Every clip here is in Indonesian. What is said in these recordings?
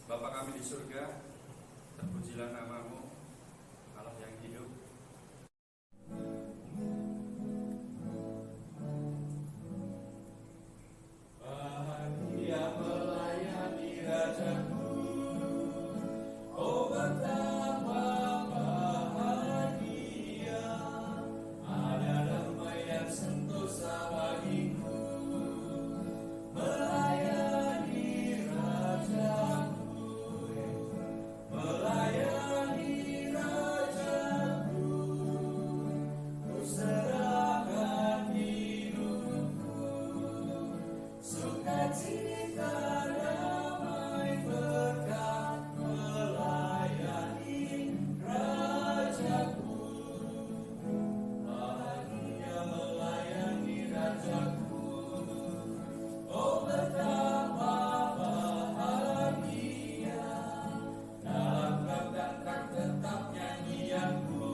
Bapa kami di surga, terpujilah namamu, Allah yang hidup. Bahagia melayani Rajaku, oh betapa bahagia, ada damai yang sentosa bagiku, melayani Rajaku, melayani Rajaku, ku serahkan hidupku, sukacita damai berkat melayani Rajaku, bahagia melayani Rajaku, oh betapa bahagia, dalam kehendak tetap nyanyianku,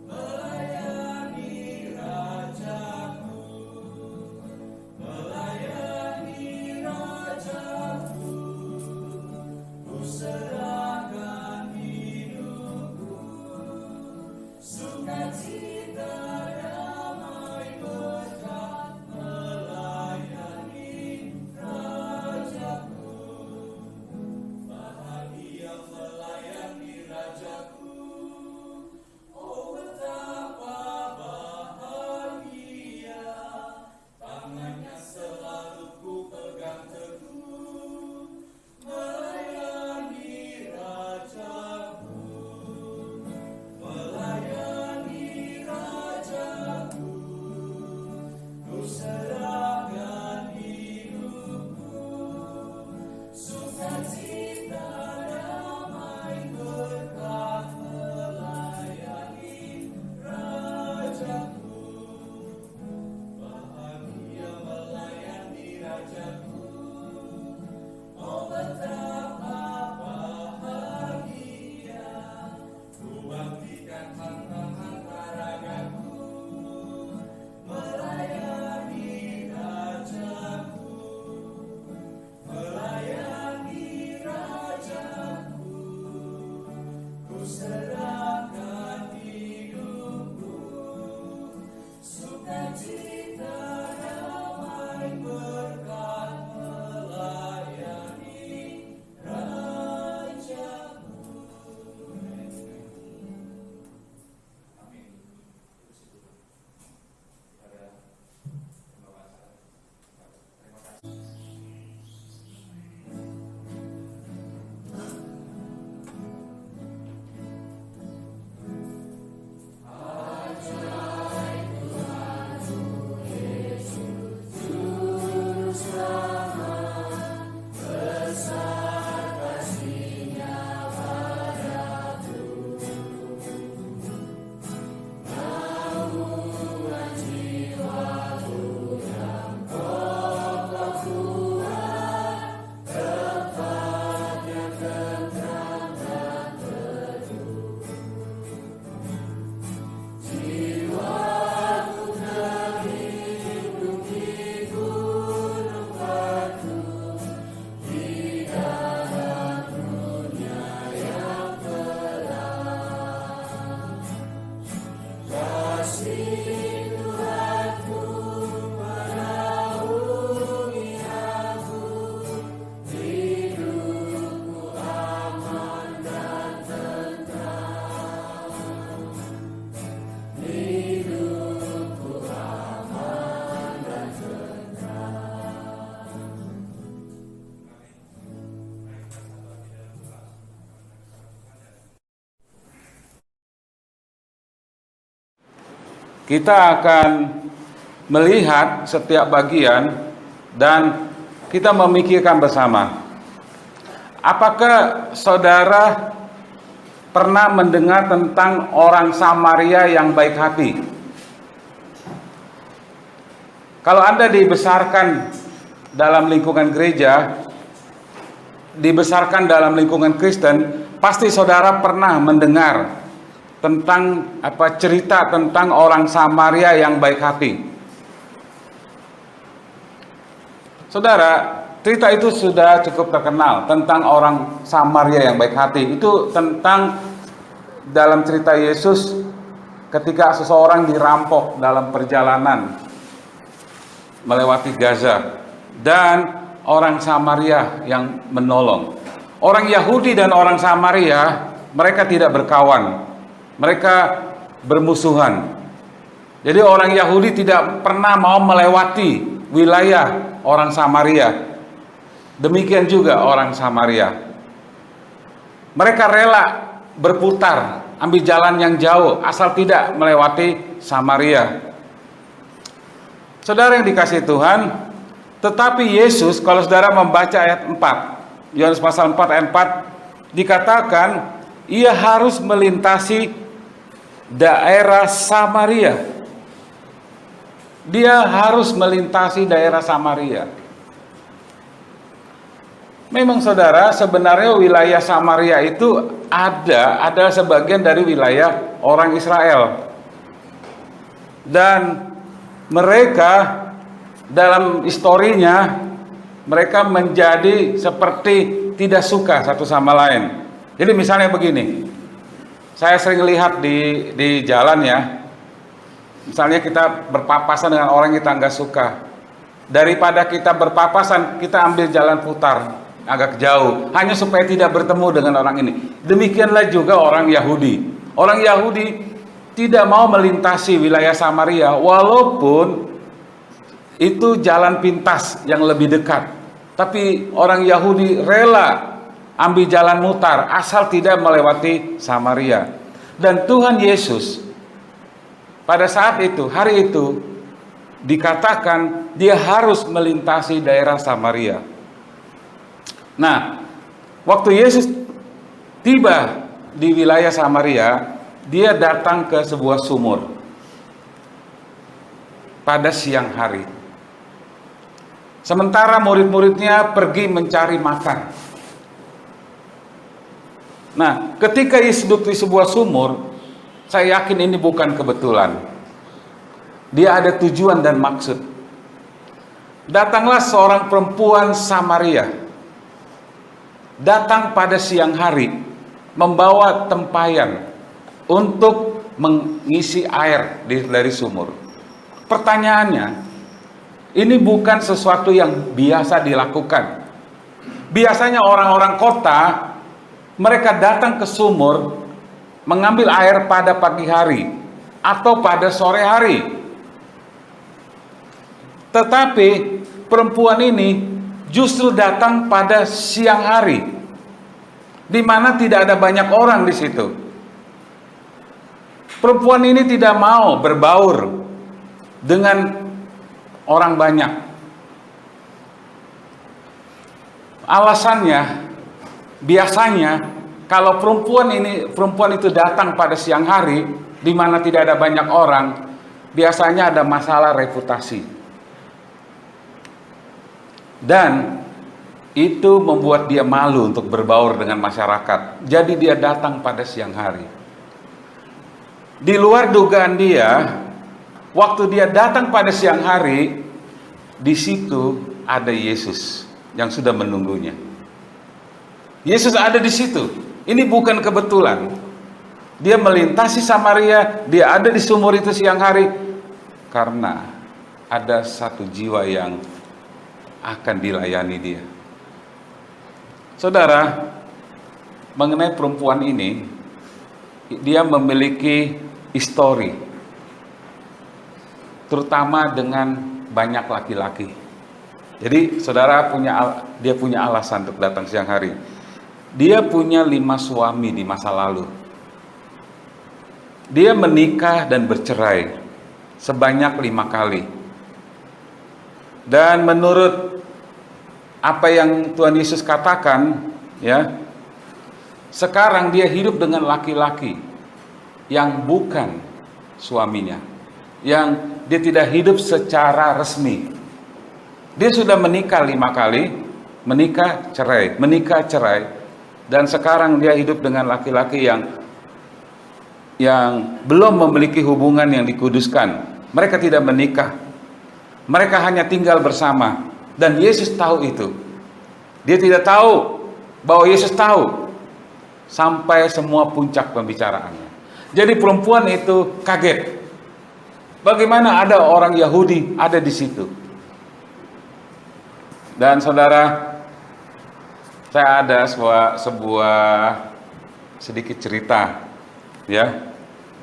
melayani Rajaku, melayani Rajaku, ku serahkan hidupku, sukacita damai berkat melayani Rajaku, bahagia melayani Rajaku, oh betapa bahagia, tangannya selalu ku pegang teguh, melayani Rajaku, melayani Rajaku, ku serahkan hidupku, sukacita damai berkat melayani Rajaku, bahagia melayani Rajaku, oh betapa bahagia, ku baktikan harta-harta ragaku, melayani Rajaku, melayani Rajaku, ku serahkan hidupku, sukacita damai berkat melayani Rajaku. Amin. Ada pembahasan. Terima kasih. Kita akan melihat setiap bagian dan kita memikirkan bersama. Apakah saudara pernah mendengar tentang orang Samaria yang baik hati? Kalau Anda dibesarkan dalam lingkungan gereja, dibesarkan dalam lingkungan Kristen, pasti saudara pernah mendengar tentang cerita tentang orang Samaria yang baik hati. Saudara, cerita itu sudah cukup terkenal tentang orang Samaria yang baik hati. Itu tentang dalam cerita Yesus ketika seseorang dirampok dalam perjalanan melewati Gaza dan orang Samaria yang menolong. Orang Yahudi dan orang Samaria, mereka tidak berkawan, mereka bermusuhan. Jadi orang Yahudi tidak pernah mau melewati wilayah orang Samaria. Demikian juga orang Samaria. Mereka rela berputar, ambil jalan yang jauh, asal tidak melewati Samaria. Saudara yang dikasihi Tuhan, tetapi Yesus, kalau saudara membaca ayat 4, Yohanes pasal 4 ayat 4, dikatakan ia harus melintasi daerah Samaria. Dia harus melintasi daerah Samaria. Memang saudara, sebenarnya wilayah Samaria itu ada sebagian dari wilayah orang Israel. Dan mereka dalam historinya, mereka menjadi seperti tidak suka satu sama lain. Jadi misalnya begini, saya sering lihat di jalan ya, misalnya kita berpapasan dengan orang yang kita nggak suka. Daripada kita berpapasan, kita ambil jalan putar agak jauh, hanya supaya tidak bertemu dengan orang ini. Demikianlah juga orang Yahudi. Orang Yahudi tidak mau melintasi wilayah Samaria, walaupun itu jalan pintas yang lebih dekat. Tapi orang Yahudi rela ambil jalan mutar, asal tidak melewati Samaria. Dan Tuhan Yesus pada saat itu, hari itu, dikatakan dia harus melintasi daerah Samaria. Nah, waktu Yesus tiba di wilayah Samaria, dia datang ke sebuah sumur pada siang hari. Sementara murid-muridnya pergi mencari makan. Nah, ketika Yesus duduk di sebuah sumur, saya yakin ini bukan kebetulan. Dia ada tujuan dan maksud. Datanglah seorang perempuan Samaria, datang pada siang hari, membawa tempayan untuk mengisi air dari sumur. Pertanyaannya, ini bukan sesuatu yang biasa dilakukan. Biasanya orang-orang kota, mereka datang ke sumur mengambil air pada pagi hari atau pada sore hari. Tetapi perempuan ini justru datang pada siang hari, di mana tidak ada banyak orang di situ. Perempuan ini tidak mau berbaur dengan orang banyak. Alasannya, biasanya kalau perempuan itu datang pada siang hari, di mana tidak ada banyak orang, biasanya ada masalah reputasi. Dan itu membuat dia malu untuk berbaur dengan masyarakat. Jadi dia datang pada siang hari. Di luar dugaan dia, waktu dia datang pada siang hari, di situ ada Yesus yang sudah menunggunya. Yesus ada di situ. Ini bukan kebetulan. Dia melintasi Samaria, dia ada di sumur itu siang hari, karena ada satu jiwa yang akan dilayani dia. Saudara, mengenai perempuan ini, dia memiliki histori, terutama dengan banyak laki-laki. Jadi saudara dia punya alasan untuk datang siang hari. Dia punya 5 suami di masa lalu. Dia menikah dan bercerai sebanyak 5 kali. Dan menurut apa yang Tuhan Yesus katakan, ya, sekarang dia hidup dengan laki-laki yang bukan suaminya, yang dia tidak hidup secara resmi. Dia sudah menikah 5 kali, menikah cerai, dan sekarang dia hidup dengan laki-laki yang belum memiliki hubungan yang dikuduskan. Mereka tidak menikah, mereka hanya tinggal bersama. Dan Yesus tahu itu. Dia tidak tahu bahwa Yesus tahu sampai semua puncak pembicaraannya. Jadi perempuan itu kaget. Bagaimana ada orang Yahudi ada di situ? Dan saudara, saya ada sebuah sedikit cerita ya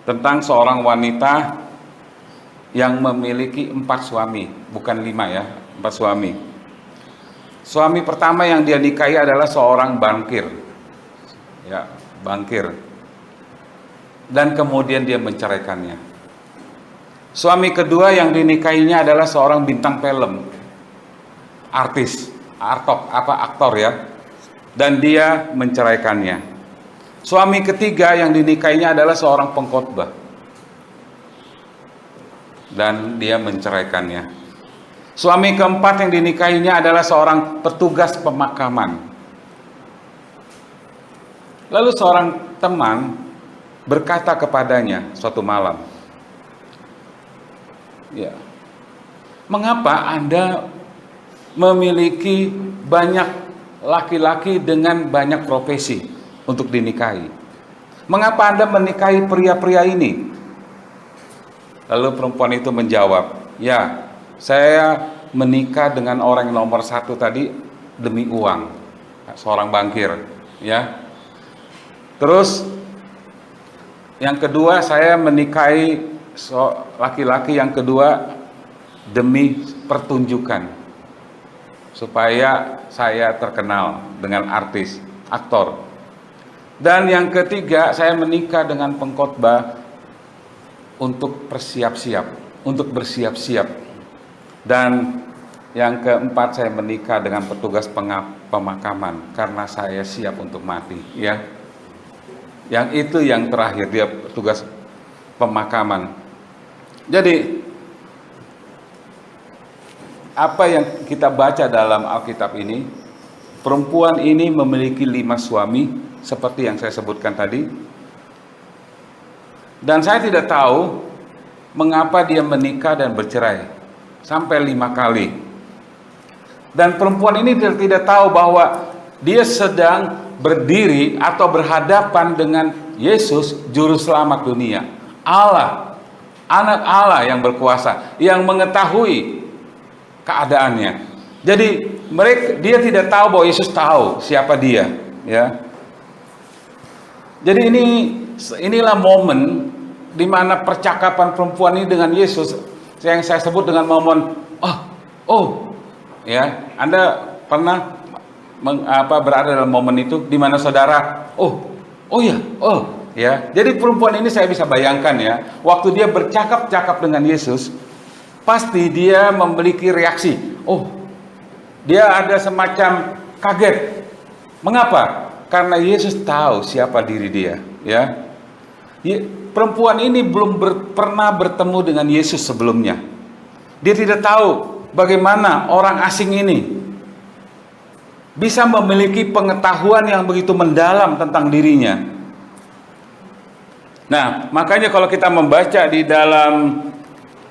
tentang seorang wanita yang memiliki 4 suami, bukan 5 ya, 4 suami. Suami pertama yang dia nikahi adalah seorang bankir, ya, bankir. Dan kemudian dia menceraikannya. Suami kedua yang dinikahinya adalah seorang bintang film, artis, aktor ya, dan dia menceraikannya. Suami ketiga yang dinikahinya adalah seorang pengkhotbah, dan dia menceraikannya. Suami keempat yang dinikahinya adalah seorang petugas pemakaman. Lalu seorang teman berkata kepadanya suatu malam, ya, mengapa Anda memiliki banyak laki-laki dengan banyak profesi untuk dinikahi? Mengapa Anda menikahi pria-pria ini? Lalu perempuan itu menjawab, ya, saya menikah dengan orang yang nomor 1 tadi demi uang, seorang bankir, ya. Terus yang kedua, saya menikahi laki-laki yang kedua demi pertunjukan, supaya saya terkenal dengan artis, aktor. Dan yang ketiga, saya menikah dengan pengkhotbah untuk bersiap-siap. Dan yang keempat, saya menikah dengan petugas pemakaman karena saya siap untuk mati, ya. Yang itu yang terakhir, dia petugas pemakaman. Jadi apa yang kita baca dalam Alkitab ini, perempuan ini memiliki 5 suami seperti yang saya sebutkan tadi. Dan saya tidak tahu mengapa dia menikah dan bercerai sampai 5 kali. Dan perempuan ini tidak tahu bahwa dia sedang berdiri atau berhadapan dengan Yesus, juru selamat dunia, Allah, anak Allah yang berkuasa, yang mengetahui keadaannya. Jadi dia tidak tahu bahwa Yesus tahu siapa dia, ya. Jadi inilah momen di mana percakapan perempuan ini dengan Yesus yang saya sebut dengan momen ya. Anda pernah berada dalam momen itu di mana saudara ya. Jadi perempuan ini saya bisa bayangkan ya, waktu dia bercakap-cakap dengan Yesus, pasti dia memiliki reaksi. Dia ada semacam kaget. Mengapa? Karena Yesus tahu siapa diri dia, ya. Perempuan ini belum pernah bertemu dengan Yesus sebelumnya. Dia tidak tahu bagaimana orang asing ini bisa memiliki pengetahuan yang begitu mendalam tentang dirinya. Nah, makanya kalau kita membaca di dalam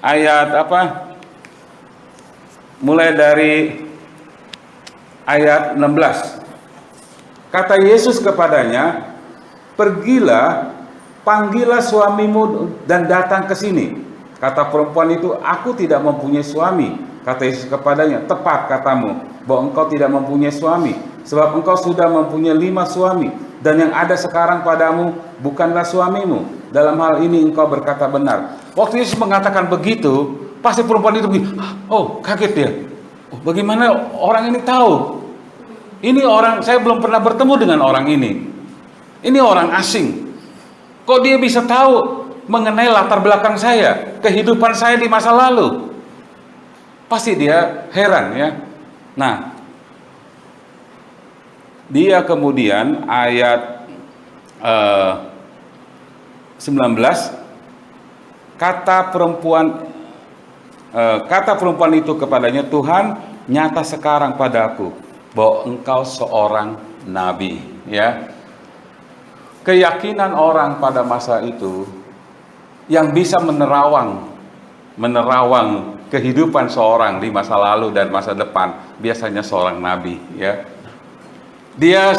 ayat mulai dari ayat 16. Kata Yesus kepadanya, "Pergilah, panggillah suamimu dan datang ke sini." Kata perempuan itu, "Aku tidak mempunyai suami." Kata Yesus kepadanya, "Tepat katamu bahwa engkau tidak mempunyai suami, sebab engkau sudah mempunyai 5 suami, dan yang ada sekarang padamu bukanlah suamimu. Dalam hal ini engkau berkata benar." Waktu Yesus mengatakan begitu, pasti perempuan itu begini, kaget dia. Bagaimana orang ini tahu? Ini orang, saya belum pernah bertemu dengan orang ini. Ini orang asing. Kok dia bisa tahu mengenai latar belakang saya, kehidupan saya di masa lalu? Pasti dia heran, ya. Nah, dia kemudian ayat 19, kata perempuan itu kepadanya, "Tuhan, nyata sekarang padaku bahwa engkau seorang nabi." Ya, keyakinan orang pada masa itu yang bisa menerawang kehidupan seorang di masa lalu dan masa depan biasanya seorang nabi, ya. Dia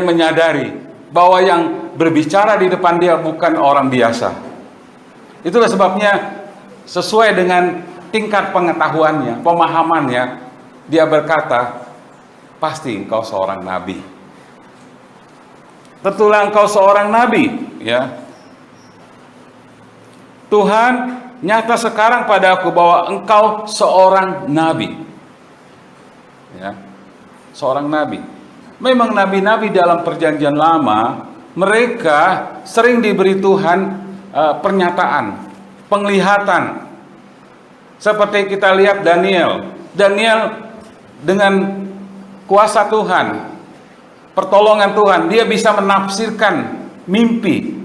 menyadari bahwa yang berbicara di depan dia bukan orang biasa. Itulah sebabnya sesuai dengan tingkat pengetahuannya, pemahamannya, dia berkata, pasti engkau seorang nabi. Tentulah engkau seorang nabi, ya. Tuhan nyata sekarang padaku bahwa engkau seorang nabi. Ya. Seorang nabi. Memang nabi-nabi dalam perjanjian lama, mereka sering diberi Tuhan pernyataan, penglihatan. Seperti kita lihat Daniel dengan kuasa Tuhan, pertolongan Tuhan, dia bisa menafsirkan mimpi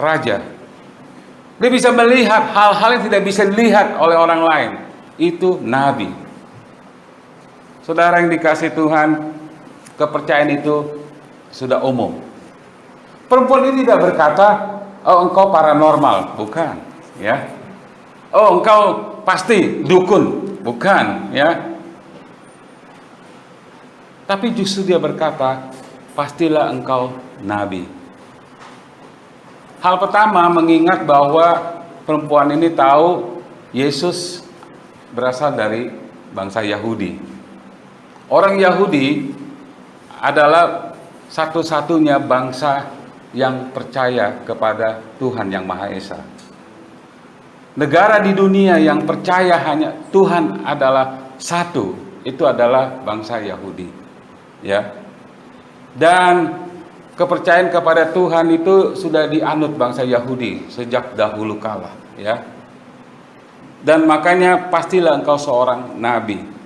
raja. Dia bisa melihat hal-hal yang tidak bisa dilihat oleh orang lain. Itu nabi. Saudara yang dikasih Tuhan, kepercayaan itu sudah umum. Perempuan ini tidak berkata, oh engkau paranormal, bukan, ya. Oh engkau pasti dukun, bukan, ya. Tapi justru dia berkata, pastilah engkau nabi. Hal pertama, mengingat bahwa perempuan ini tahu Yesus berasal dari bangsa Yahudi. Orang Yahudi adalah satu-satunya bangsa yang percaya kepada Tuhan yang Maha Esa. Negara di dunia yang percaya hanya Tuhan adalah satu, itu adalah bangsa Yahudi. Ya. Dan kepercayaan kepada Tuhan itu sudah dianut bangsa Yahudi sejak dahulu kala, ya. Dan makanya pastilah engkau seorang nabi.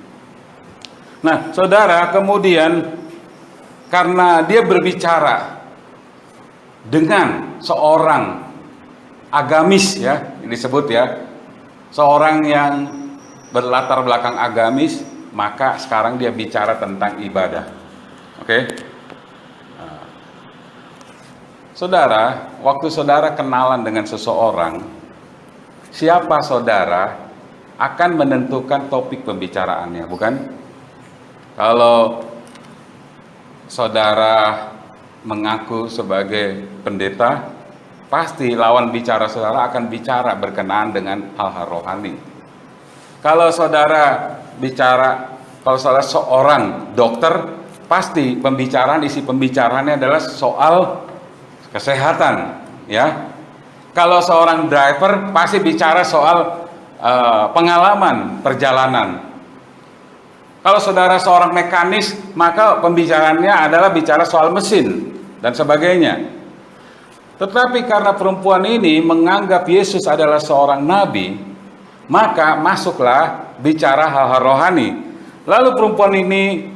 Nah, saudara, kemudian karena dia berbicara dengan seorang agamis, ya, disebut ya, seorang yang berlatar belakang agamis, maka sekarang dia bicara tentang ibadah. Oke? Nah, saudara, waktu saudara kenalan dengan seseorang, siapa saudara akan menentukan topik pembicaraannya, bukan? Kalau saudara mengaku sebagai pendeta, pasti lawan bicara saudara akan bicara berkenaan dengan hal-hal rohani. Kalau saudara seorang dokter, pasti isi pembicaraannya adalah soal kesehatan, ya. Kalau seorang driver, pasti bicara soal pengalaman perjalanan. Kalau saudara seorang mekanis, maka pembicaraannya adalah bicara soal mesin dan sebagainya. Tetapi karena perempuan ini menganggap Yesus adalah seorang nabi, maka masuklah bicara hal-hal rohani. Lalu perempuan ini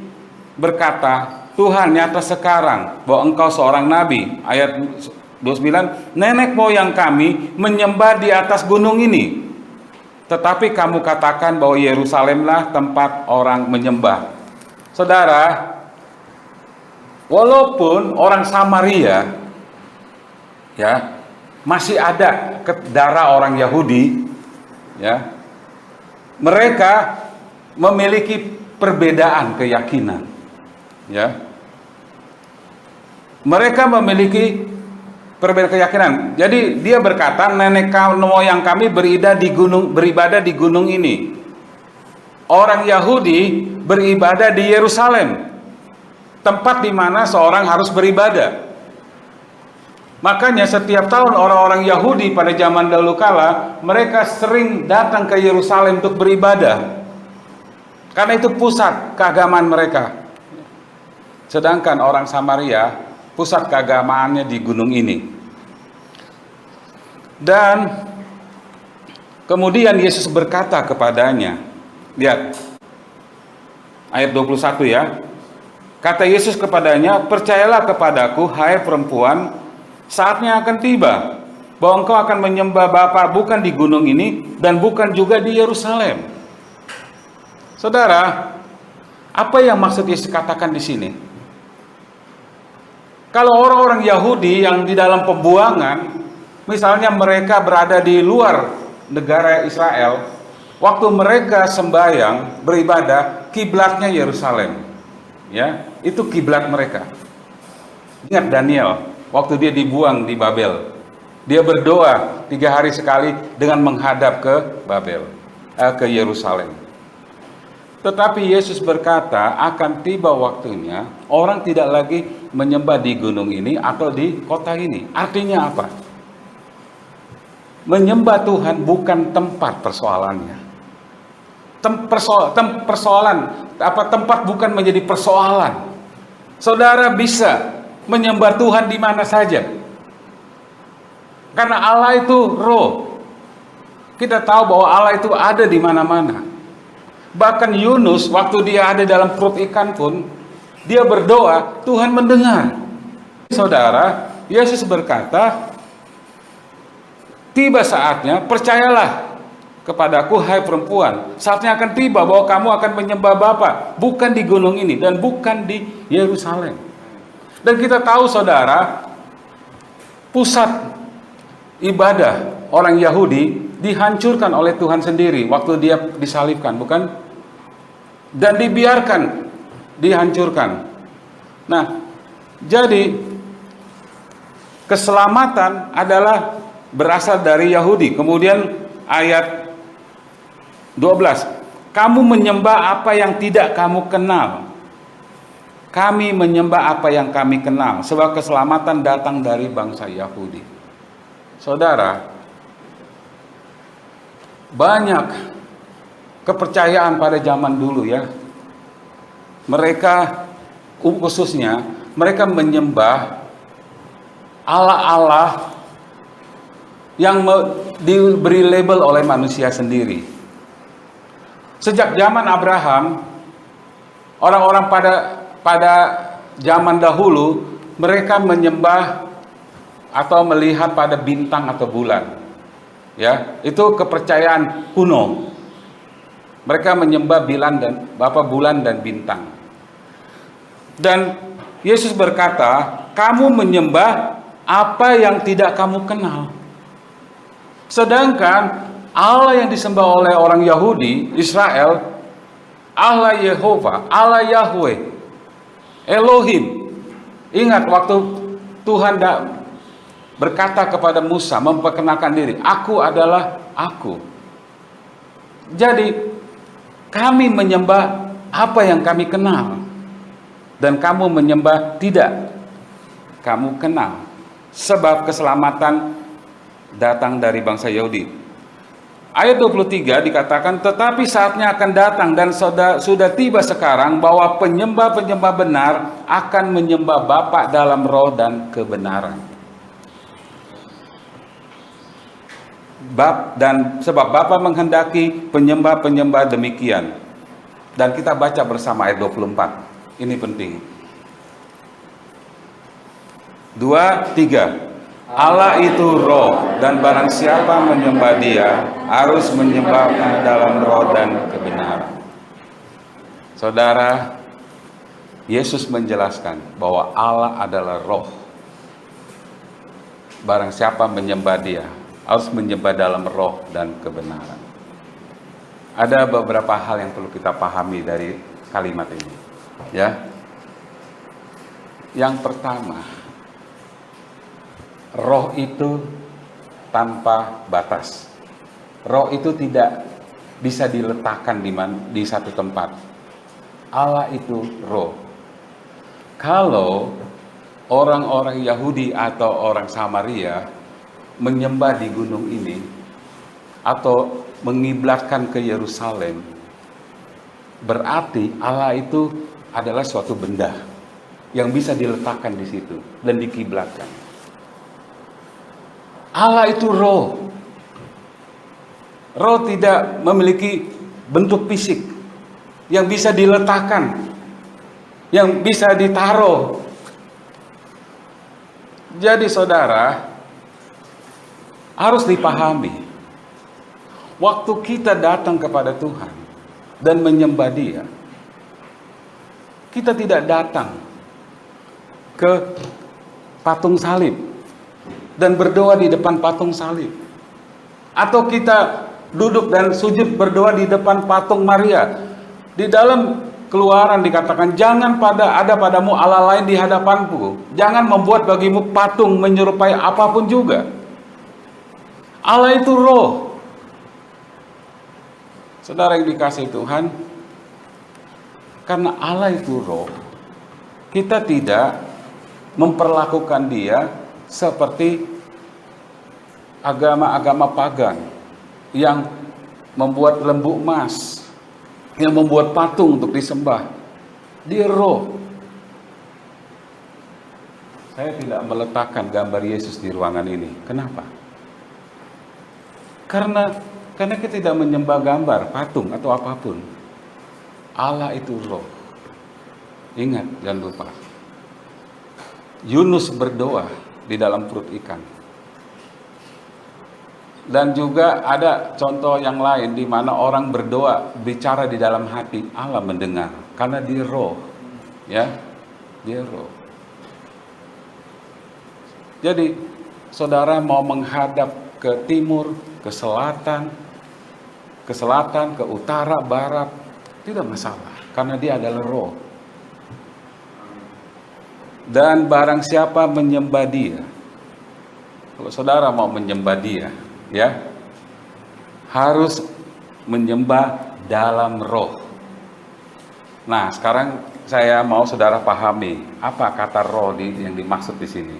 berkata, Tuhan nyata sekarang bahwa engkau seorang nabi. Ayat 29, nenek moyang kami menyembah di atas gunung ini. Tetapi kamu katakan bahwa Yerusalemlah tempat orang menyembah. Saudara, walaupun orang Samaria, ya, masih ada darah orang Yahudi, ya, mereka memiliki perbedaan keyakinan, ya. Mereka memiliki perbedaan keyakinan. Jadi dia berkata, nenek moyang kami beribadah di gunung ini. Orang Yahudi beribadah di Yerusalem, tempat di mana seorang harus beribadah. Makanya setiap tahun orang-orang Yahudi pada zaman dahulu kala, mereka sering datang ke Yerusalem untuk beribadah. Karena itu pusat keagamaan mereka. Sedangkan orang Samaria, pusat keagamaannya di gunung ini. Dan kemudian Yesus berkata kepadanya, lihat ayat 21 ya. Kata Yesus kepadanya, percayalah kepadaku, hai perempuan, saatnya akan tiba bahwa engkau akan menyembah Bapa bukan di gunung ini dan bukan juga di Yerusalem. Saudara, apa yang maksud Yesus katakan di sini? Kalau orang-orang Yahudi yang di dalam pembuangan, misalnya mereka berada di luar negara Israel, waktu mereka sembahyang, beribadah, kiblatnya Yerusalem. Ya, itu kiblat mereka. Ingat Daniel waktu dia dibuang di Babel, dia berdoa 3 hari sekali dengan menghadap ke Babel, ke Yerusalem. Tetapi Yesus berkata akan tiba waktunya orang tidak lagi menyembah di gunung ini atau di kota ini. Artinya apa? Menyembah Tuhan bukan tempat persoalannya. Tempat bukan menjadi persoalan. Saudara bisa menyembah Tuhan di mana saja. Karena Allah itu roh. Kita tahu bahwa Allah itu ada di mana-mana. Bahkan Yunus waktu dia ada dalam perut ikan pun, dia berdoa, Tuhan mendengar. Saudara, Yesus berkata, tiba saatnya, percayalah kepadaku, hai perempuan, saatnya akan tiba bahwa kamu akan menyembah Bapa, bukan di gunung ini dan bukan di Yerusalem. Dan kita tahu saudara, pusat ibadah orang Yahudi dihancurkan oleh Tuhan sendiri waktu dia disalibkan, bukan? Dan dibiarkan dihancurkan. Nah, jadi keselamatan adalah berasal dari Yahudi. Kemudian ayat 12, kamu menyembah apa yang tidak kamu kenal. Kami menyembah apa yang kami kenal, sebab keselamatan datang dari bangsa Yahudi. Saudara, banyak kepercayaan pada zaman dulu ya. Mereka khususnya mereka menyembah Allah-Allah yang diberi label oleh manusia sendiri. Sejak zaman Abraham, orang-orang pada zaman dahulu mereka menyembah atau melihat pada bintang atau bulan. Ya, itu kepercayaan kuno. Mereka menyembah bulan dan bintang. Dan Yesus berkata, kamu menyembah apa yang tidak kamu kenal. Sedangkan Allah yang disembah oleh orang Yahudi, Israel, Allah Yehova, Allah Yahweh, Elohim. Ingat waktu Tuhan berkata kepada Musa, memperkenalkan diri, aku adalah aku. Jadi kami menyembah apa yang kami kenal, dan kamu menyembah tidak kamu kenal, sebab keselamatan datang dari bangsa Yahudi. Ayat 23 dikatakan, tetapi saatnya akan datang dan sudah tiba sekarang bahwa penyembah-penyembah benar akan menyembah Bapa dalam roh dan kebenaran. Dan sebab Bapa menghendaki penyembah-penyembah demikian. Dan kita baca bersama ayat 24. Ini penting. 2, 3. Allah itu roh, dan barang siapa menyembah dia harus menyembahnya dalam roh dan kebenaran. Saudara, Yesus menjelaskan bahwa Allah adalah roh. Barang siapa menyembah dia harus menyembah dalam roh dan kebenaran. Ada beberapa hal yang perlu kita pahami dari kalimat ini, ya. Yang pertama, roh itu tanpa batas. Roh itu tidak bisa diletakkan di satu tempat. Allah itu roh. Kalau orang-orang Yahudi atau orang Samaria menyembah di gunung ini atau mengiblatkan ke Yerusalem, berarti Allah itu adalah suatu benda yang bisa diletakkan di situ dan dikiblatkan. Allah itu roh. Roh tidak memiliki bentuk fisik yang bisa diletakkan, yang bisa ditaruh. Jadi saudara, harus dipahami, waktu kita datang kepada Tuhan dan menyembah Dia, kita tidak datang ke patung salib dan berdoa di depan patung salib, atau kita duduk dan sujud berdoa di depan patung Maria. Di dalam Keluaran dikatakan, jangan ada padamu Allah lain di hadapanku. Jangan membuat bagimu patung menyerupai apapun juga. Allah itu roh. Saudara yang dikasihi Tuhan, karena Allah itu roh, kita tidak memperlakukan dia seperti agama-agama pagan yang membuat lembu emas, yang membuat patung untuk disembah. Dia roh. Saya tidak meletakkan gambar Yesus di ruangan ini. Kenapa? Karena kita tidak menyembah gambar, patung atau apapun. Allah itu roh. Ingat, jangan lupa. Yunus berdoa di dalam perut ikan. Dan juga ada contoh yang lain di mana orang berdoa, bicara di dalam hati, Allah mendengar karena dia roh. Ya. Dia roh. Jadi, saudara mau menghadap ke timur, ke selatan, ke utara, barat, tidak masalah karena dia adalah roh. Dan barang siapa menyembah dia, kalau saudara mau menyembah dia, ya, harus menyembah dalam roh. Nah, sekarang saya mau saudara pahami apa kata roh yang dimaksud di sini.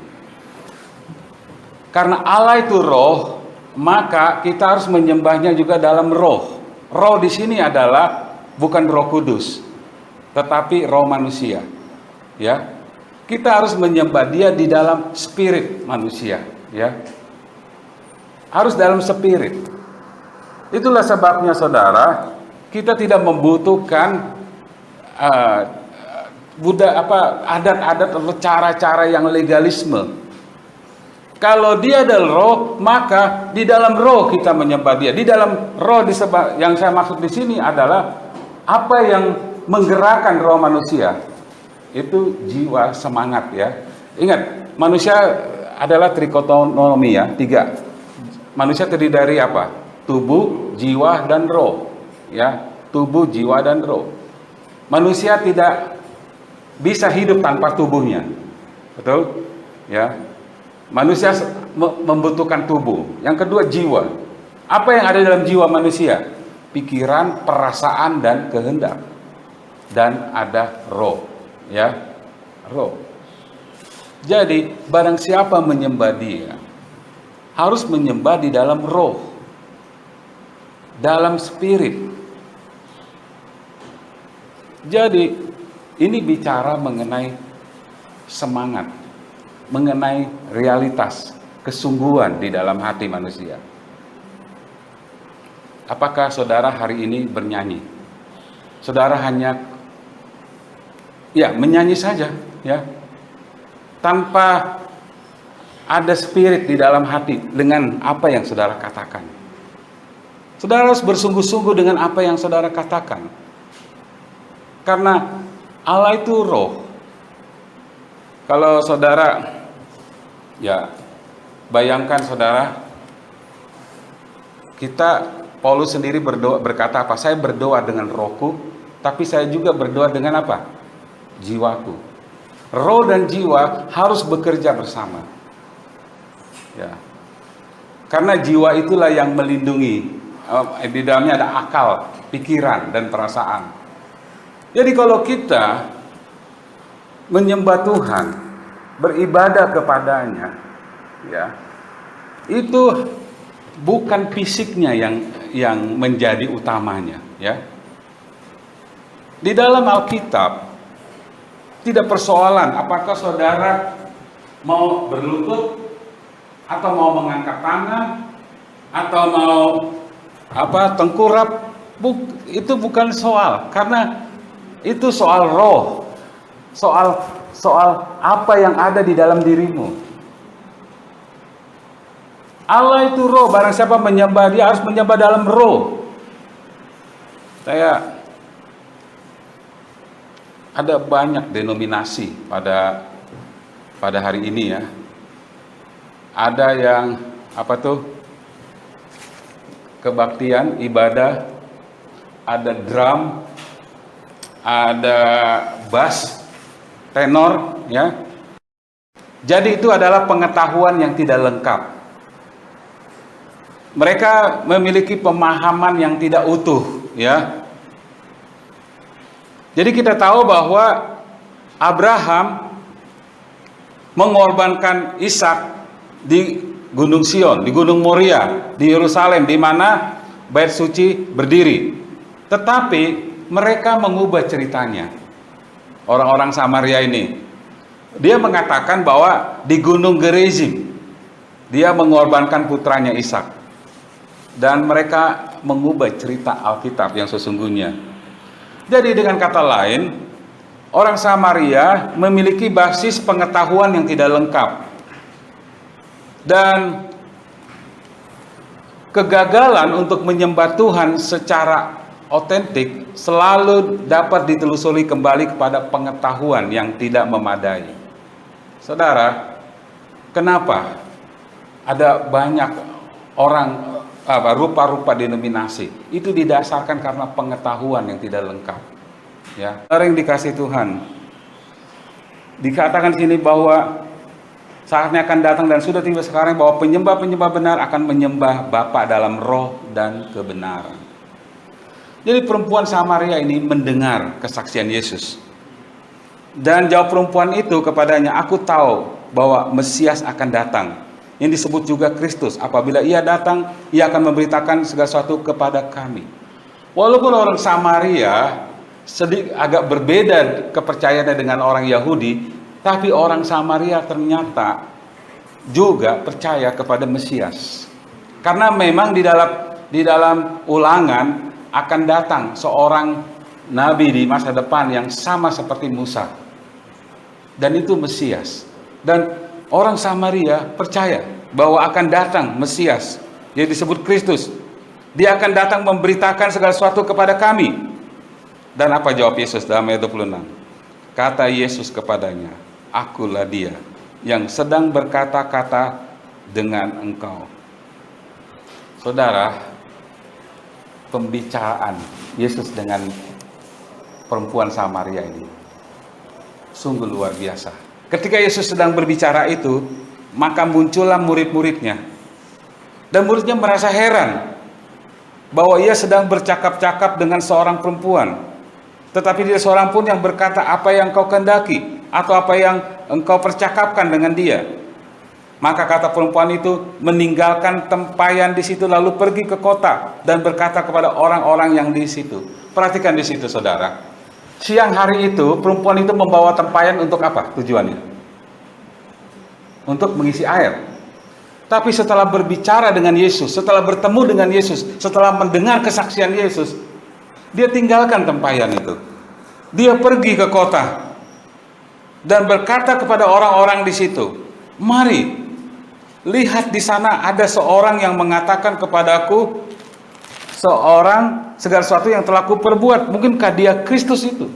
Karena Allah itu roh, maka kita harus menyembahnya juga dalam roh. Roh di sini adalah bukan Roh Kudus, tetapi roh manusia. Ya. Kita harus menyembah dia di dalam spirit manusia, ya. Harus dalam spirit. Itulah sebabnya saudara, kita tidak membutuhkan adat-adat atau cara-cara yang legalisme. Kalau dia adalah roh, maka di dalam roh kita menyembah dia. Di dalam roh yang saya maksud di sini adalah apa yang menggerakkan roh manusia. Itu jiwa, semangat, ya. Ingat, manusia adalah trikotomi, ya, 3. Manusia terdiri dari apa? Tubuh, jiwa, dan roh, ya. Tubuh, jiwa, dan roh. Manusia tidak bisa hidup tanpa tubuhnya, betul? Ya. Manusia membutuhkan tubuh. Yang kedua, jiwa. Apa yang ada dalam jiwa manusia? Pikiran, perasaan, dan kehendak. Dan ada roh. Ya, roh. Jadi barang siapa menyembah dia harus menyembah di dalam roh, dalam spirit. Jadi ini bicara mengenai semangat, mengenai realitas, kesungguhan di dalam hati manusia. Apakah saudara hari ini bernyanyi? Saudara hanya menyanyi saja, ya, tanpa ada spirit di dalam hati dengan apa yang saudara katakan. Saudara harus bersungguh-sungguh dengan apa yang saudara katakan, karena Allah itu roh. Kalau saudara, ya, bayangkan saudara, Paulus sendiri berkata apa? Saya berdoa dengan rohku, tapi saya juga berdoa dengan apa? Jiwaku. Roh dan jiwa harus bekerja bersama. Ya. Karena jiwa itulah yang melindungi. Di dalamnya ada akal, pikiran, dan perasaan. Jadi kalau kita menyembah Tuhan, beribadah kepadanya, ya, itu bukan fisiknya yang menjadi utamanya, ya. Di dalam Alkitab tidak persoalan apakah saudara mau berlutut atau mau mengangkat tangan atau mau tengkurap. Itu bukan soal, karena itu soal roh, soal apa yang ada di dalam dirimu. Allah itu roh, barang siapa menyembah dia harus menyembah dalam roh. Ada banyak denominasi pada hari ini, ya. Ada yang kebaktian, ibadah, ada drum, ada bass, tenor, ya. Jadi itu adalah pengetahuan yang tidak lengkap. Mereka memiliki pemahaman yang tidak utuh, ya. Jadi kita tahu bahwa Abraham mengorbankan Ishak di Gunung Sion, di Gunung Moria, di Yerusalem, di mana bait suci berdiri. Tetapi mereka mengubah ceritanya. Orang-orang Samaria ini, dia mengatakan bahwa di Gunung Gerizim dia mengorbankan putranya Ishak. Dan mereka mengubah cerita Alkitab yang sesungguhnya. Jadi dengan kata lain, orang Samaria memiliki basis pengetahuan yang tidak lengkap. Dan kegagalan untuk menyembah Tuhan secara otentik selalu dapat ditelusuri kembali kepada pengetahuan yang tidak memadai. Saudara, kenapa ada banyak orang rupa-rupa denominasi? Itu didasarkan karena pengetahuan yang tidak lengkap. Ya, saudara yang dikasih Tuhan, dikatakan di sini bahwa saatnya akan datang dan sudah tiba sekarang bahwa penyembah-penyembah benar akan menyembah Bapa dalam roh dan kebenaran. Jadi perempuan Samaria ini mendengar kesaksian Yesus. Dan jawab perempuan itu kepadanya, "Aku tahu bahwa Mesias akan datang." Yang disebut juga Kristus. Apabila ia datang, ia akan memberitakan segala sesuatu kepada kami. Walaupun orang Samaria sedikit agak berbeda kepercayaannya dengan orang Yahudi, tapi orang Samaria ternyata juga percaya kepada Mesias. Karena memang di dalam Ulangan akan datang seorang nabi di masa depan yang sama seperti Musa. Dan itu Mesias. Dan orang Samaria percaya bahwa akan datang Mesias, dia disebut Kristus. Dia akan datang memberitakan segala sesuatu kepada kami. Dan apa jawab Yesus dalam ayat 26? Kata Yesus kepadanya, "Akulah dia yang sedang berkata-kata dengan engkau." Saudara, pembicaraan Yesus dengan perempuan Samaria ini sungguh luar biasa. Ketika Yesus sedang berbicara itu, maka muncullah murid-muridnya. Dan muridnya merasa heran bahwa ia sedang bercakap-cakap dengan seorang perempuan. Tetapi tidak seorang pun yang berkata apa yang kau kehendaki atau apa yang engkau percakapkan dengan dia. Maka kata perempuan itu, meninggalkan tempayan di situ lalu pergi ke kota dan berkata kepada orang-orang yang di situ. Perhatikan di situ, saudara. Siang hari itu perempuan itu membawa tempayan untuk apa tujuannya? Untuk mengisi air. Tapi setelah berbicara dengan Yesus, setelah bertemu dengan Yesus, setelah mendengar kesaksian Yesus, dia tinggalkan tempayan itu. Dia pergi ke kota dan berkata kepada orang-orang di situ, "Mari, lihat di sana ada seorang yang mengatakan kepadaku segala sesuatu yang telah kuperbuat. Mungkinkah dia Kristus itu?"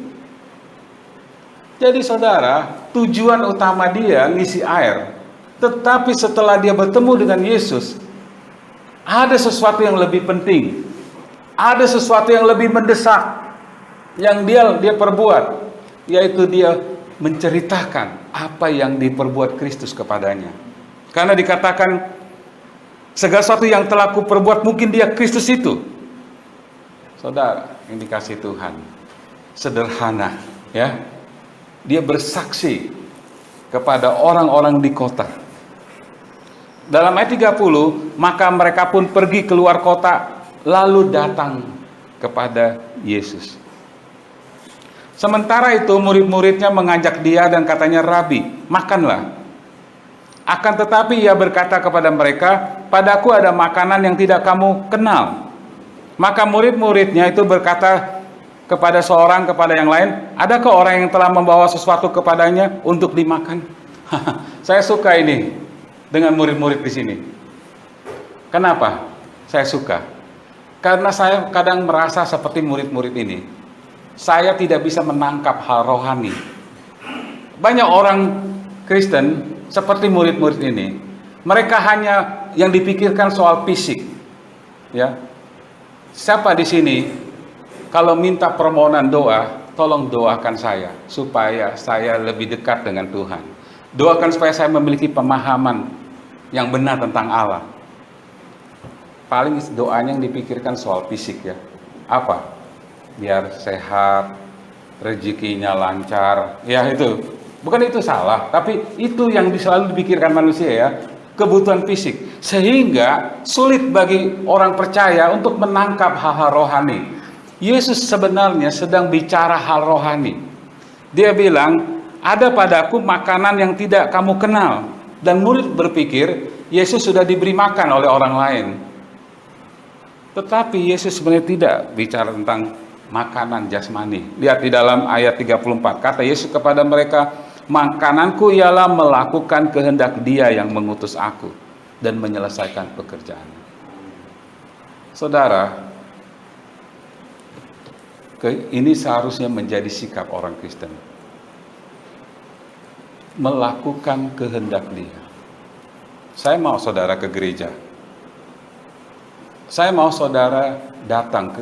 Jadi saudara, tujuan utama dia ngisi air. Tetapi setelah dia bertemu dengan Yesus, ada sesuatu yang lebih penting. Ada sesuatu yang lebih mendesak yang dia perbuat, yaitu dia menceritakan apa yang diperbuat Kristus kepadanya. Karena dikatakan segala sesuatu yang telah kuperbuat, mungkin dia Kristus itu. Saudara yang dikasih Tuhan, sederhana, ya. Dia bersaksi kepada orang-orang di kota. Dalam ayat 30, maka mereka pun pergi keluar kota lalu datang kepada Yesus. Sementara itu murid-muridnya mengajak dia dan katanya, "Rabi, makanlah." Akan tetapi ia berkata kepada mereka, "Padaku ada makanan yang tidak kamu kenal." Maka murid-muridnya itu berkata kepada yang lain, "Adakah orang yang telah membawa sesuatu kepadanya untuk dimakan?" Saya suka ini dengan murid-murid di sini. Kenapa saya suka? Karena saya kadang merasa seperti murid-murid ini. Saya tidak bisa menangkap hal rohani. Banyak orang Kristen seperti murid-murid ini, mereka hanya yang dipikirkan soal fisik. Ya. Siapa di sini kalau minta permohonan doa, tolong doakan saya supaya saya lebih dekat dengan Tuhan. Doakan supaya saya memiliki pemahaman yang benar tentang Allah. Paling doanya yang dipikirkan soal fisik ya. Apa? Biar sehat, rezekinya lancar. Ya itu. Bukan itu salah, tapi itu yang selalu dipikirkan manusia ya. Kebutuhan fisik. Sehingga sulit bagi orang percaya untuk menangkap hal-hal rohani. Yesus sebenarnya sedang bicara hal rohani. Dia bilang, ada padaku makanan yang tidak kamu kenal. Dan murid berpikir, Yesus sudah diberi makan oleh orang lain. Tetapi Yesus sebenarnya tidak bicara tentang makanan jasmani. Lihat di dalam ayat 34. Kata Yesus kepada mereka, makananku ialah melakukan kehendak Dia yang mengutus aku dan menyelesaikan pekerjaannya. Saudara, ini seharusnya menjadi sikap orang Kristen. Melakukan kehendak Dia. Saya mau saudara ke gereja. Saya mau saudara datang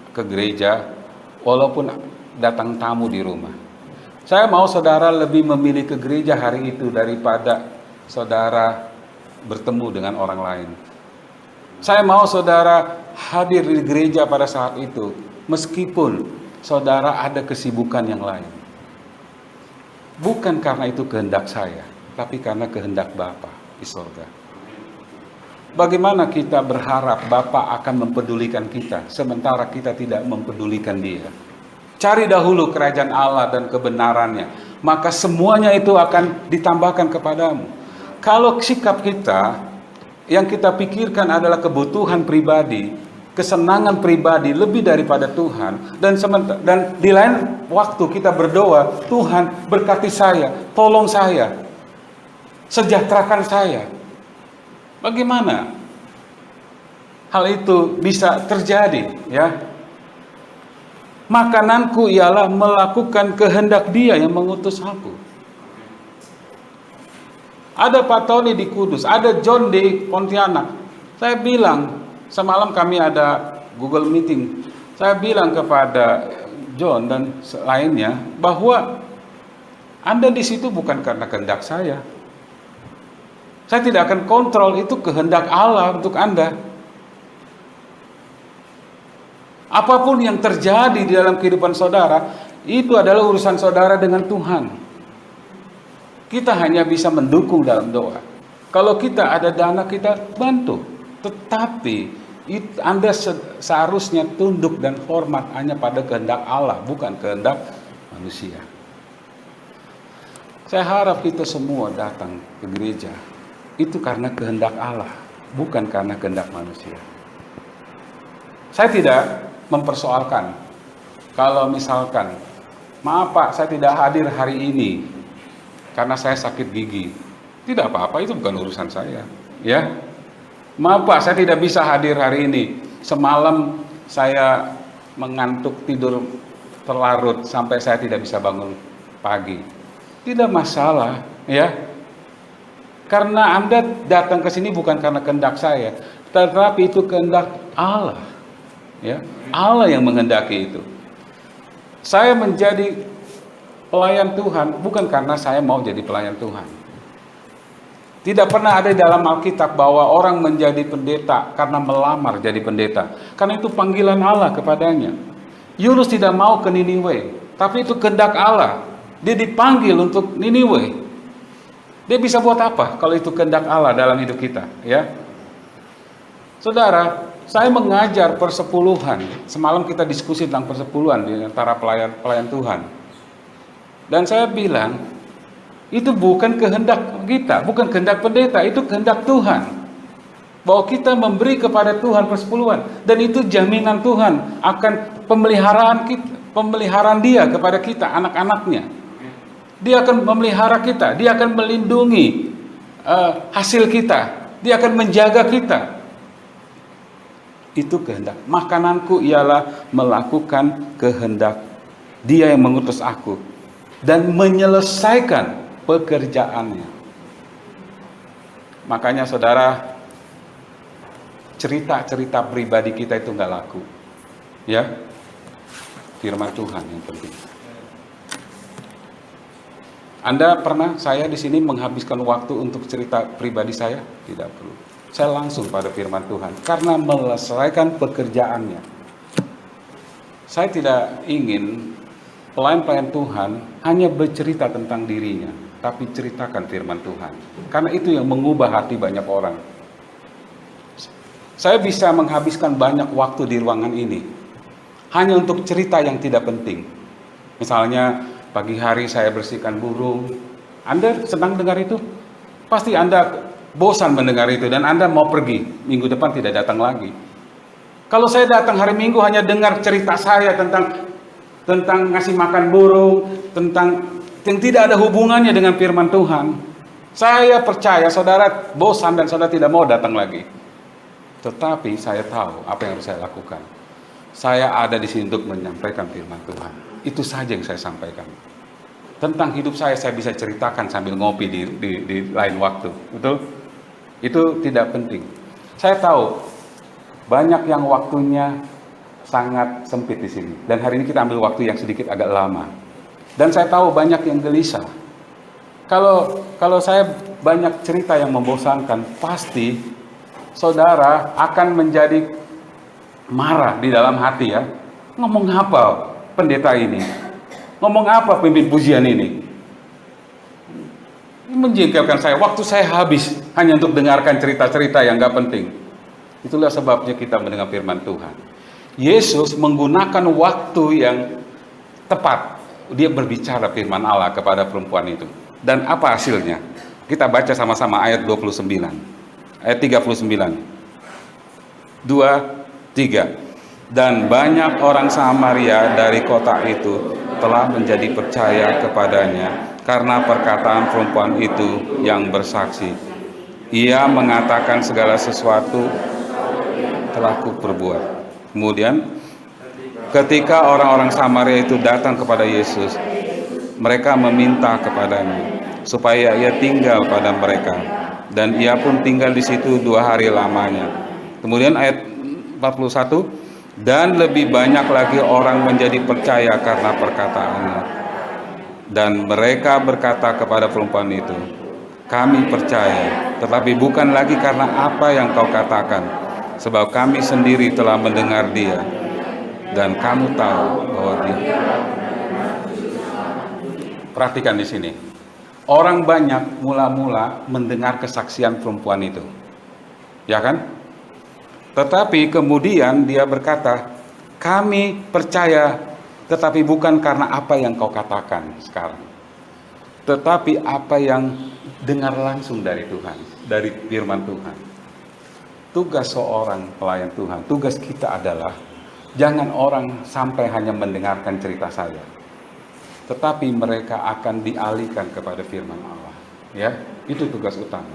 ke gereja walaupun datang tamu di rumah. Saya mau saudara lebih memilih ke gereja hari itu daripada saudara bertemu dengan orang lain. Saya mau saudara hadir di gereja pada saat itu, meskipun saudara ada kesibukan yang lain. Bukan karena itu kehendak saya, tapi karena kehendak Bapa di surga. Bagaimana kita berharap Bapa akan mempedulikan kita, sementara kita tidak mempedulikan Dia? Cari dahulu kerajaan Allah dan kebenarannya, maka semuanya itu akan ditambahkan kepadamu. Kalau sikap kita yang kita pikirkan adalah kebutuhan pribadi, kesenangan pribadi lebih daripada Tuhan, dan di lain waktu kita berdoa, Tuhan berkati saya, tolong saya, sejahterakan saya. Bagaimana hal itu bisa terjadi ya? Makananku ialah melakukan kehendak Dia yang mengutus aku. Ada Pak Tony di Kudus, ada John di Pontianak. Saya bilang, semalam kami ada Google Meeting. Saya bilang kepada John dan lainnya bahwa Anda di situ bukan karena kehendak saya. Saya tidak akan kontrol, itu kehendak Allah untuk Anda. Apapun yang terjadi di dalam kehidupan saudara, itu adalah urusan saudara dengan Tuhan. Kita hanya bisa mendukung dalam doa. Kalau kita ada dana, kita bantu. Tetapi Anda seharusnya tunduk dan hormat hanya pada kehendak Allah, bukan kehendak manusia. Saya harap kita semua datang ke gereja itu karena kehendak Allah, bukan karena kehendak manusia. Saya tidak mempersoalkan kalau misalkan, maaf Pak, saya tidak hadir hari ini karena saya sakit gigi. Tidak apa-apa, itu bukan urusan saya, ya. Maaf Pak, saya tidak bisa hadir hari ini. Semalam saya mengantuk, tidur terlarut sampai saya tidak bisa bangun pagi. Tidak masalah, ya. Karena Anda datang ke sini bukan karena kehendak saya, tetapi itu kehendak Allah. Ya, Allah yang menghendaki itu. Saya menjadi pelayan Tuhan bukan karena saya mau jadi pelayan Tuhan. Tidak pernah ada dalam Alkitab bahwa orang menjadi pendeta karena melamar jadi pendeta. Karena itu panggilan Allah kepadanya. Yunus tidak mau ke Niniwe, tapi itu kehendak Allah. Dia dipanggil untuk Niniwe. Dia bisa buat apa kalau itu kehendak Allah dalam hidup kita, ya? Saudara, saya mengajar persepuluhan. Semalam kita diskusi tentang persepuluhan di antara pelayan Tuhan. Dan saya bilang, itu bukan kehendak kita, bukan kehendak pendeta, itu kehendak Tuhan. Bahwa kita memberi kepada Tuhan persepuluhan, dan itu jaminan Tuhan akan pemeliharaan Dia kepada kita, anak-anaknya. Dia akan memelihara kita, Dia akan melindungi hasil kita, Dia akan menjaga kita. Itu kehendak. Makananku ialah melakukan kehendak Dia yang mengutus aku dan menyelesaikan pekerjaannya. Makanya saudara, cerita-cerita pribadi kita itu nggak laku, ya. Firman Tuhan yang penting. Anda pernah saya di sini menghabiskan waktu untuk cerita pribadi saya? Tidak perlu. Saya langsung pada firman Tuhan karena menyelesaikan pekerjaannya. Saya tidak ingin pelayan-pelayan Tuhan hanya bercerita tentang dirinya, tapi ceritakan firman Tuhan. Karena itu yang mengubah hati banyak orang. Saya bisa menghabiskan banyak waktu di ruangan ini hanya untuk cerita yang tidak penting. Misalnya pagi hari saya bersihkan burung. Anda senang dengar itu? Pasti Anda bosan mendengar itu dan Anda mau pergi. Minggu depan tidak datang lagi. Kalau saya datang hari Minggu hanya dengar cerita saya tentang ngasih makan burung, tentang yang tidak ada hubungannya dengan firman Tuhan, saya percaya saudara bosan dan saudara tidak mau datang lagi. Tetapi saya tahu apa yang harus saya lakukan. Saya ada di sini untuk menyampaikan firman Tuhan. Itu saja yang saya sampaikan. Tentang hidup saya bisa ceritakan sambil ngopi di lain waktu. Betul? Itu tidak penting. Saya tahu banyak yang waktunya sangat sempit di sini. Dan hari ini kita ambil waktu yang sedikit agak lama. Dan saya tahu banyak yang gelisah. Kalau saya banyak cerita yang membosankan, pasti saudara akan menjadi marah di dalam hati ya. Ngomong apa pendeta ini? Ngomong apa pemimpin pujian ini? Menjengkelkan saya. Waktu saya habis hanya untuk dengarkan cerita-cerita yang gak penting. Itulah sebabnya kita mendengar firman Tuhan. Yesus menggunakan waktu yang tepat. Dia berbicara firman Allah kepada perempuan itu. Dan apa hasilnya? Kita baca sama-sama ayat 29. Ayat 39. 2, 3. Dan banyak orang Samaria dari kota itu telah menjadi percaya kepadanya karena perkataan perempuan itu yang bersaksi. Ia mengatakan segala sesuatu telah kuperbuat. Kemudian ketika orang-orang Samaria itu datang kepada Yesus, mereka meminta kepadanya supaya ia tinggal pada mereka. Dan ia pun tinggal di situ 2 hari lamanya. Kemudian ayat 41, dan lebih banyak lagi orang menjadi percaya karena perkataannya. Dan mereka berkata kepada perempuan itu, kami percaya, tetapi bukan lagi karena apa yang kau katakan, sebab kami sendiri telah mendengar dia, dan kamu tahu bahwa dia. Perhatikan di sini. Orang banyak mula-mula mendengar kesaksian perempuan itu. Ya kan? Tetapi kemudian dia berkata, kami percaya, tetapi bukan karena apa yang kau katakan sekarang. Tetapi apa yang dengar langsung dari Tuhan, dari firman Tuhan. Tugas seorang pelayan Tuhan, tugas kita adalah, jangan orang sampai hanya mendengarkan cerita saya. Tetapi mereka akan dialihkan kepada firman Allah. Ya, itu tugas utama.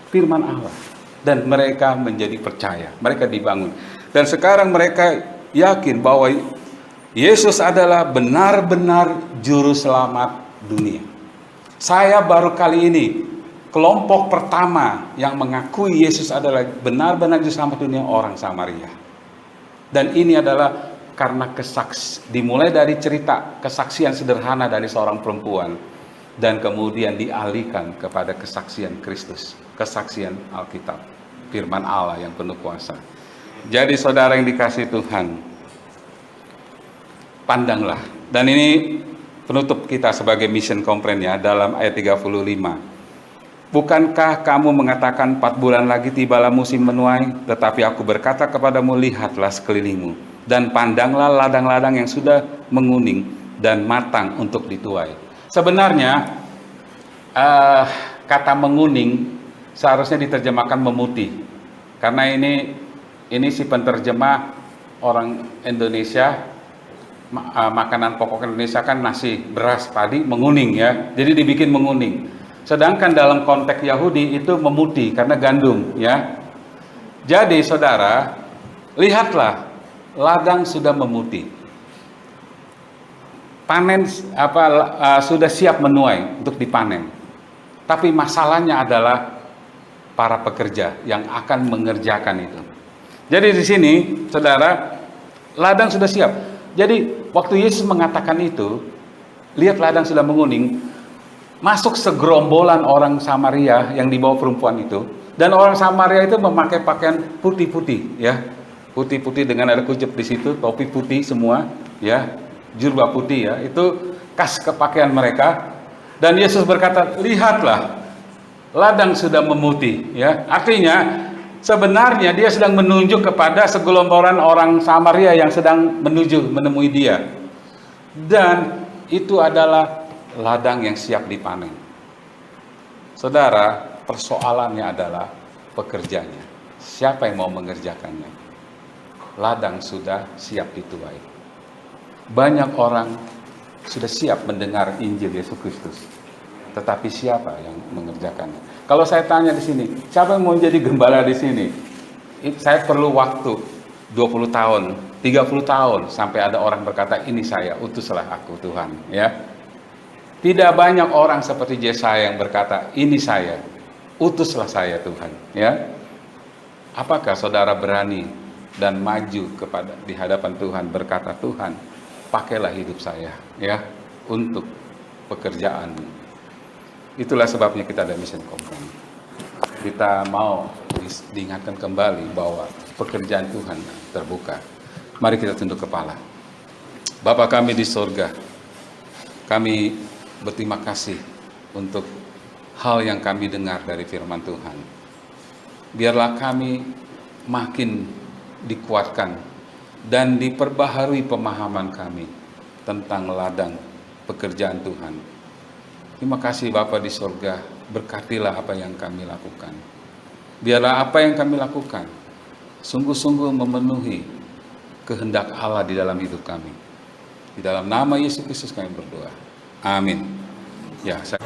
Firman Allah. Dan mereka menjadi percaya. Mereka dibangun. Dan sekarang mereka yakin bahwa Yesus adalah benar-benar juru selamat dunia. Saya baru kali ini kelompok pertama yang mengakui Yesus adalah benar-benar juru selamat dunia, orang Samaria. Dan ini adalah karena dimulai dari cerita kesaksian sederhana dari seorang perempuan dan kemudian dialihkan kepada kesaksian Kristus, kesaksian Alkitab, firman Allah yang penuh kuasa. Jadi saudara yang dikasihi Tuhan, pandanglah. Dan ini penutup kita sebagai mission conference ya, dalam ayat 35. Bukankah kamu mengatakan 4 bulan lagi tibalah musim menuai, tetapi aku berkata kepadamu, lihatlah sekelilingmu dan pandanglah ladang-ladang yang sudah menguning dan matang untuk dituai. Sebenarnya kata menguning seharusnya diterjemahkan memutih. Karena ini si penterjemah orang Indonesia, makanan pokok Indonesia kan nasi, beras, padi, menguning ya. Jadi dibikin menguning. Sedangkan dalam konteks Yahudi itu memutih karena gandum ya. Jadi saudara, lihatlah ladang sudah memutih, panen sudah siap menuai untuk dipanen. Tapi masalahnya adalah para pekerja yang akan mengerjakan itu. Jadi di sini, saudara, ladang sudah siap. Jadi waktu Yesus mengatakan itu, lihat ladang sudah menguning, masuk segerombolan orang Samaria yang dibawa perempuan itu, dan orang Samaria itu memakai pakaian putih-putih, ya, putih-putih dengan ada kucep di situ, topi putih semua, ya, jubah putih, ya, itu khas kepakaian mereka. Dan Yesus berkata, lihatlah, ladang sudah memutih, ya, artinya sebenarnya dia sedang menunjuk kepada segelombolan orang Samaria yang sedang menemui dia, dan itu adalah ladang yang siap dipanen. Saudara, persoalannya adalah pekerjanya. Siapa yang mau mengerjakannya? Ladang sudah siap dituai. Banyak orang sudah siap mendengar Injil Yesus Kristus, tetapi siapa yang mengerjakannya? Kalau saya tanya di sini, siapa yang mau jadi gembala di sini? Saya perlu waktu 20 tahun, 30 tahun sampai ada orang berkata, ini saya, utuslah aku Tuhan, ya. Tidak banyak orang seperti Yesaya yang berkata, ini saya, utuslah saya Tuhan, ya. Apakah saudara berani dan maju di hadapan Tuhan berkata, Tuhan, pakailah hidup saya, ya, untuk pekerjaan. Itulah sebabnya kita ada Mission Company. Kita mau diingatkan kembali bahwa pekerjaan Tuhan terbuka. Mari kita tunduk kepala. Bapa kami di surga, kami berterima kasih untuk hal yang kami dengar dari firman Tuhan. Biarlah kami makin dikuatkan dan diperbaharui pemahaman kami tentang ladang pekerjaan Tuhan. Terima kasih Bapa di surga, berkatilah apa yang kami lakukan. Biarlah apa yang kami lakukan sungguh-sungguh memenuhi kehendak Allah di dalam hidup kami. Di dalam nama Yesus Kristus kami berdoa. Amin. Ya, saya